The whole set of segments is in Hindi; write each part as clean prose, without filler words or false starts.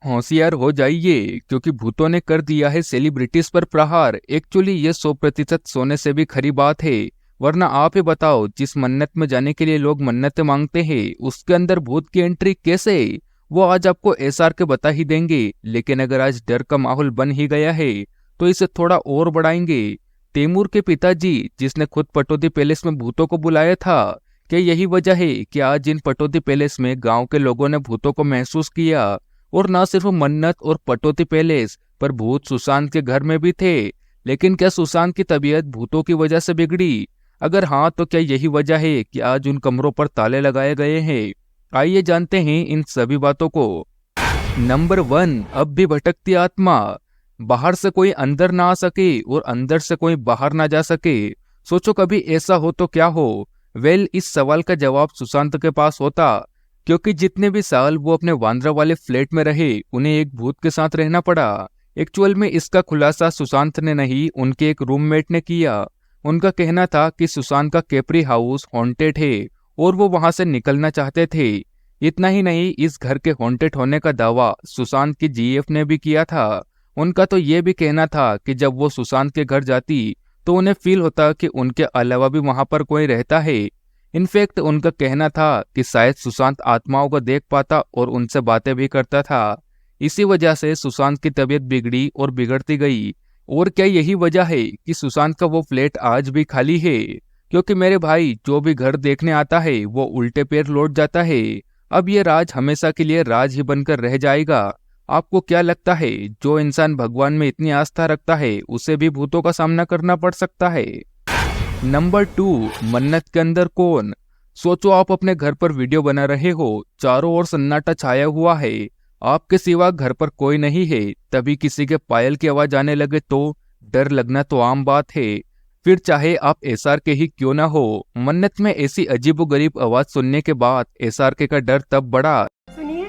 होशियार हो जाइए क्योंकि भूतों ने कर दिया है सेलिब्रिटीज पर प्रहार। एक्चुअली ये 100% सोने से भी खरी बात है। वरना आप ही बताओ, जिस मन्नत में जाने के लिए लोग मन्नत मांगते हैं उसके अंदर भूत की एंट्री कैसे? वो आज आपको एसआर के बता ही देंगे। लेकिन अगर आज डर का माहौल बन ही गया है तो इसे थोड़ा और बढ़ाएंगे। तैमूर के पिताजी, जिसने खुद पटौदी पैलेस में भूतों को बुलाया था, क्या यही वजह है कि आज इन पटौदी पैलेस में गांव के लोगों ने भूतों को महसूस किया? और ना सिर्फ मन्नत और पटौदी पैलेस पर भूत सुशांत के घर में भी थे। लेकिन क्या सुशांत की तबीयत भूतों की वजह से बिगड़ी? अगर हाँ, तो क्या यही वजह है कि आज उन कमरों पर ताले लगाए गए हैं? आइए जानते हैं इन सभी बातों को। नंबर 1, अब भी भटकती आत्मा। बाहर से कोई अंदर ना आ सके और अंदर से कोई बाहर ना जा सके। सोचो कभी ऐसा हो तो क्या हो? इस सवाल का जवाब सुशांत के पास होता, क्योंकि जितने भी साल वो अपने वांद्रा वाले फ्लैट में रहे उन्हें एक भूत के साथ रहना पड़ा। एक्चुअल में इसका खुलासा सुशांत ने नहीं, उनके एक रूममेट ने किया। उनका कहना था कि सुशांत का कैप्री हाउस हॉन्टेड है और वो वहां से निकलना चाहते थे। इतना ही नहीं, इस घर के हॉन्टेड होने का दावा सुशांत की जीएफ ने भी किया था। उनका तो ये भी कहना था कि जब वो सुशांत के घर जाती तो उन्हें फील होता कि उनके अलावा भी वहां पर कोई रहता है। इनफैक्ट उनका कहना था कि शायद सुशांत आत्माओं को देख पाता और उनसे बातें भी करता था। इसी वजह से सुशांत की तबीयत बिगड़ी और बिगड़ती गई। और क्या यही वजह है कि सुशांत का वो फ्लैट आज भी खाली है? क्योंकि मेरे भाई, जो भी घर देखने आता है वो उल्टे पैर लौट जाता है। अब ये राज हमेशा के लिए राज ही बनकर रह जाएगा। आपको क्या लगता है, जो इंसान भगवान में इतनी आस्था रखता है उसे भी भूतों का सामना करना पड़ सकता है? नंबर 2, मन्नत के अंदर कौन? सोचो आप अपने घर पर वीडियो बना रहे हो, चारों ओर सन्नाटा छाया हुआ है, आपके सिवा घर पर कोई नहीं है। तभी किसी के पायल की आवाज आने लगे तो डर लगना तो आम बात है। फिर चाहे आप एसआर के ही क्यों ना हो। मन्नत में ऐसी अजीबोगरीब आवाज सुनने के बाद एसआर के का डर तब बढ़ा। सुनिए,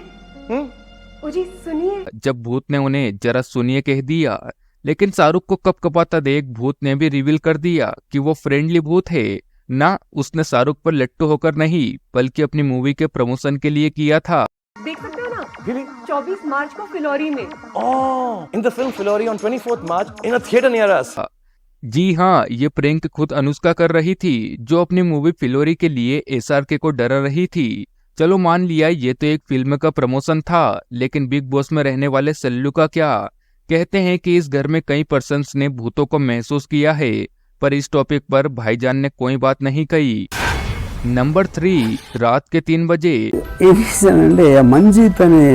ओजी सुनिए। जब भूत ने उन्हें जरा सुनिए कह दिया। लेकिन शाहरुख को कपकपाता देख भूत ने भी रिवील कर दिया कि वो फ्रेंडली भूत है ना। उसने शाहरुख पर लट्टू होकर नहीं, बल्कि अपनी मूवी के प्रमोशन के लिए किया था। देख सकते हो ना, 24 मार्च को फिलौरी में। In the film Filori on 24th March in a theater near us. जी हाँ, ये प्रैंक खुद अनुष्का कर रही थी, जो अपनी मूवी फिलोरी के लिए एसआरके को डरा रही थी। चलो मान लिया ये तो एक फिल्म का प्रमोशन था, लेकिन बिग बॉस में रहने वाले सल्लू का क्या? कहते हैं कि इस घर में कई पर्सन्स ने भूतों को महसूस किया है, पर इस टॉपिक पर भाईजान ने कोई बात नहीं कही। नंबर 3, रात के 3 बजे। మంజిత్ అనే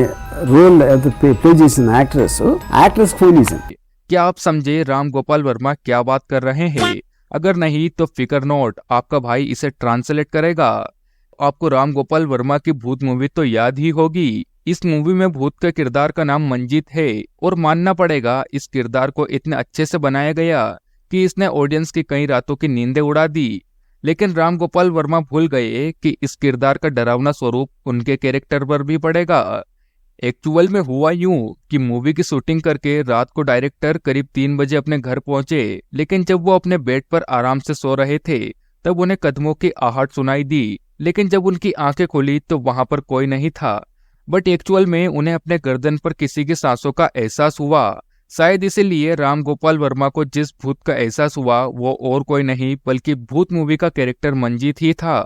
రోల్ ప్లే చేసిన యాక్ట్రెస్ ఫోన్ చేశాను। क्या आप समझे राम गोपाल वर्मा क्या बात कर रहे हैं? अगर नहीं तो फिकर नोट, आपका भाई इसे ट्रांसलेट करेगा। आपको राम गोपाल वर्मा की भूत मूवी तो याद ही होगी। इस मूवी में भूत का किरदार का नाम मंजीत है और मानना पड़ेगा इस किरदार को इतने अच्छे से बनाया गया कि इसने ऑडियंस की कई रातों की नींदें उड़ा दी। लेकिन राम गोपाल वर्मा भूल गए कि इस किरदार का डरावना स्वरूप उनके कैरेक्टर पर भी पड़ेगा। एक्चुअल में हुआ यूं कि मूवी की शूटिंग करके रात को डायरेक्टर करीब 3 बजे अपने घर पहुंचे। लेकिन जब वो अपने बेड पर आराम से सो रहे थे तब उन्हें कदमों की आहट सुनाई दी। लेकिन जब उनकी आंखें खुली तो वहां पर कोई नहीं था। बट एक्चुअल में उन्हें अपने गर्दन पर किसी की सांसों का एहसास हुआ। शायद इसीलिए राम गोपाल वर्मा को जिस भूत का एहसास हुआ वो और कोई नहीं बल्कि भूत मूवी का कैरेक्टर मंजीत ही था।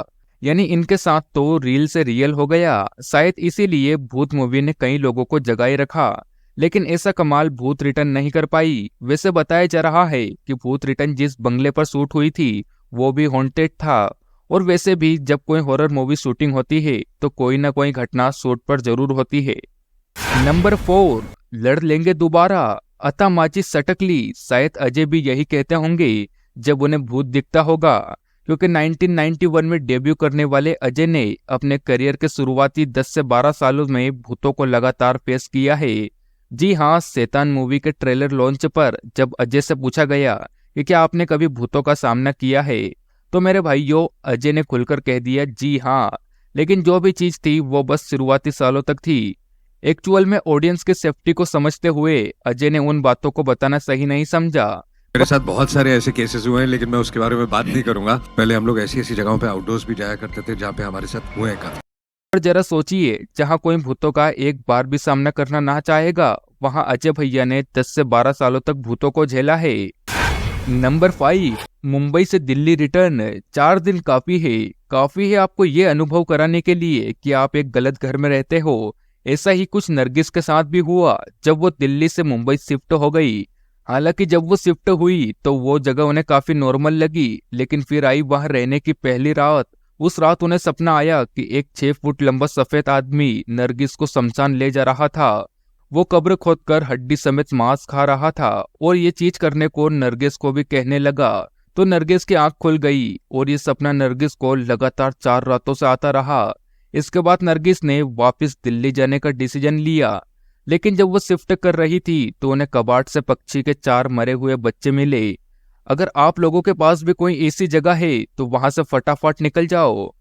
यानी इनके साथ तो रील से रियल हो गया। शायद इसीलिए भूत मूवी ने कई लोगों को जगाए रखा। लेकिन ऐसा कमाल भूत रिटर्न नहीं कर पाई। वैसे बताया जा रहा है कि भूत रिटर्न जिस बंगले पर शूट हुई थी वो भी हॉन्टेड था। और वैसे भी जब कोई हॉरर मूवी शूटिंग होती है तो कोई ना कोई घटना शूट पर जरूर होती है। नंबर 4, लड़ लेंगे दोबारा। अता माची सटक ली। शायद अजय भी यही कहते होंगे जब उन्हें भूत दिखता होगा, क्योंकि 1991 में डेब्यू करने वाले अजय ने अपने करियर के शुरुआती 10 से 12 सालों में भूतों को लगातार फेस किया है। जी हाँ, शैतान मूवी के ट्रेलर लॉन्च पर जब अजय से पूछा गया कि क्या आपने कभी भूतों का सामना किया है, तो मेरे भाइयों अजय ने खुलकर कह दिया जी हाँ। लेकिन जो भी चीज थी वो बस शुरुआती सालों तक थी। एक्चुअल में ऑडियंस के सेफ्टी को समझते हुए अजय ने उन बातों को बताना सही नहीं समझा। मेरे साथ बहुत सारे ऐसे केसेस हुए हैं, लेकिन मैं उसके बारे में बात नहीं करूंगा। पहले हम लोग ऐसी ऐसी जगहों पे आउटडोर्स भी जाया करते थे जहाँ पे हमारे साथ हुए हैं। और जरा सोचिए, जहाँ कोई भूतों का एक बार भी सामना करना ना चाहेगा, वहाँ अजय भैया ने 10 से 12 सालों तक भूतों को झेला है। नंबर 5, मुंबई से दिल्ली रिटर्न 4 दिन काफी है आपको ये अनुभव कराने के लिए कि आप एक गलत घर में रहते हो। ऐसा ही कुछ नरगिस के साथ भी हुआ जब वो दिल्ली से मुंबई शिफ्ट हो गई। हालांकि जब वो शिफ्ट हुई तो वो जगह उन्हें काफी नॉर्मल लगी, लेकिन फिर आई वहां रहने की पहली रात। उस रात उन्हें सपना आया कि एक 6 फुट लंबा सफेद आदमी नरगिस को शमशान ले जा रहा था। वो कब्र खोदकर हड्डी समेत मांस खा रहा था और ये चीज करने को नरगिस को भी कहने लगा। तो नरगिस की आंख खुल गई और ये सपना नरगिस को लगातार 4 रातों से आता रहा। इसके बाद नरगिस ने वापस दिल्ली जाने का डिसीजन लिया, लेकिन जब वो शिफ्ट कर रही थी तो उन्हें कबाड़ से पक्षी के 4 मरे हुए बच्चे मिले। अगर आप लोगों के पास भी कोई ऐसी जगह है तो वहां से फटाफट निकल जाओ।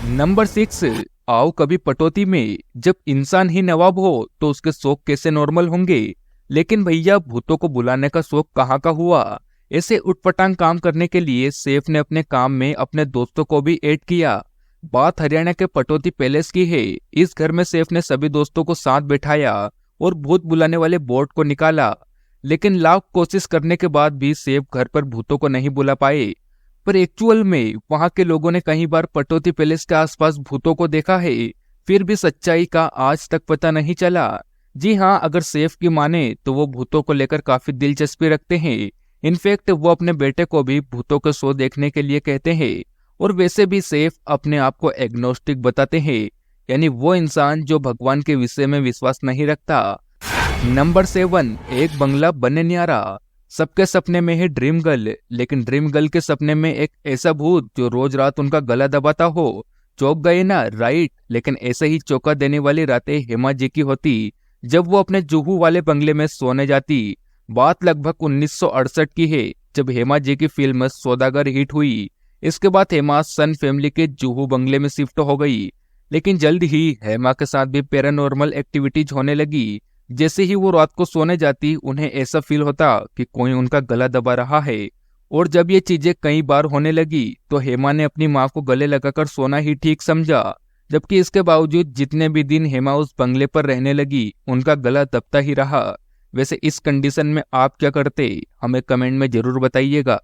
नंबर 6, आओ कभी पटौती में। जब इंसान ही नवाब हो तो उसके शौक कैसे नॉर्मल होंगे। लेकिन भैया भूतों को बुलाने का शौक कहाँ का हुआ। ऐसे उटपटांग काम करने के लिए सैफ ने अपने काम में अपने दोस्तों को भी ऐड किया। बात हरियाणा के पटौती पैलेस की है। इस घर में सैफ ने सभी दोस्तों को साथ बिठाया और भूत बुलाने वाले बोर्ड को निकाला। लेकिन लाख कोशिश करने के बाद भी सैफ घर पर भूतों को नहीं बुला पाए। पर एक्चुअल में वहां के लोगों ने कई बार पटौती पैलेस के आसपास भूतों को देखा है, फिर भी सच्चाई का आज तक पता नहीं चला। जी हाँ, अगर सैफ की माने तो वो भूतों को लेकर काफी दिलचस्पी रखते हैं। इनफैक्ट वो अपने बेटे को भी भूतों के शो देखने के लिए कहते हैं। और वैसे भी सैफ अपने आप को एग्नोस्टिक बताते हैं, यानी वो इंसान जो भगवान के विषय में विश्वास नहीं रखता। नंबर 7, एक बंगला बने न्यारा। सबके सपने में है ड्रीम गर्ल, लेकिन ड्रीम गर्ल के सपने में एक ऐसा भूत जो रोज रात उनका गला दबाता हो। चौंक गए ना, राइट। लेकिन ऐसे ही चौंका देने वाली रातें हेमा जी की होती जब वो अपने जुहू वाले बंगले में सोने जाती। बात लगभग 1968 की है, जब हेमा जी की फिल्म सौदागर हिट हुई। इसके बाद हेमा सन फैमिली के जुहू बंगले में शिफ्ट हो गई। लेकिन जल्द ही हेमा के साथ भी पैरानॉर्मल एक्टिविटीज होने लगी। जैसे ही वो रात को सोने जाती, उन्हें ऐसा फील होता कि कोई उनका गला दबा रहा है। और जब ये चीजें कई बार होने लगी तो हेमा ने अपनी माँ को गले लगाकर सोना ही ठीक समझा। जबकि इसके बावजूद जितने भी दिन हेमा उस बंगले पर रहने लगी, उनका गला दबता ही रहा। वैसे इस कंडीशन में आप क्या करते, हमें कमेंट में जरूर बताइएगा।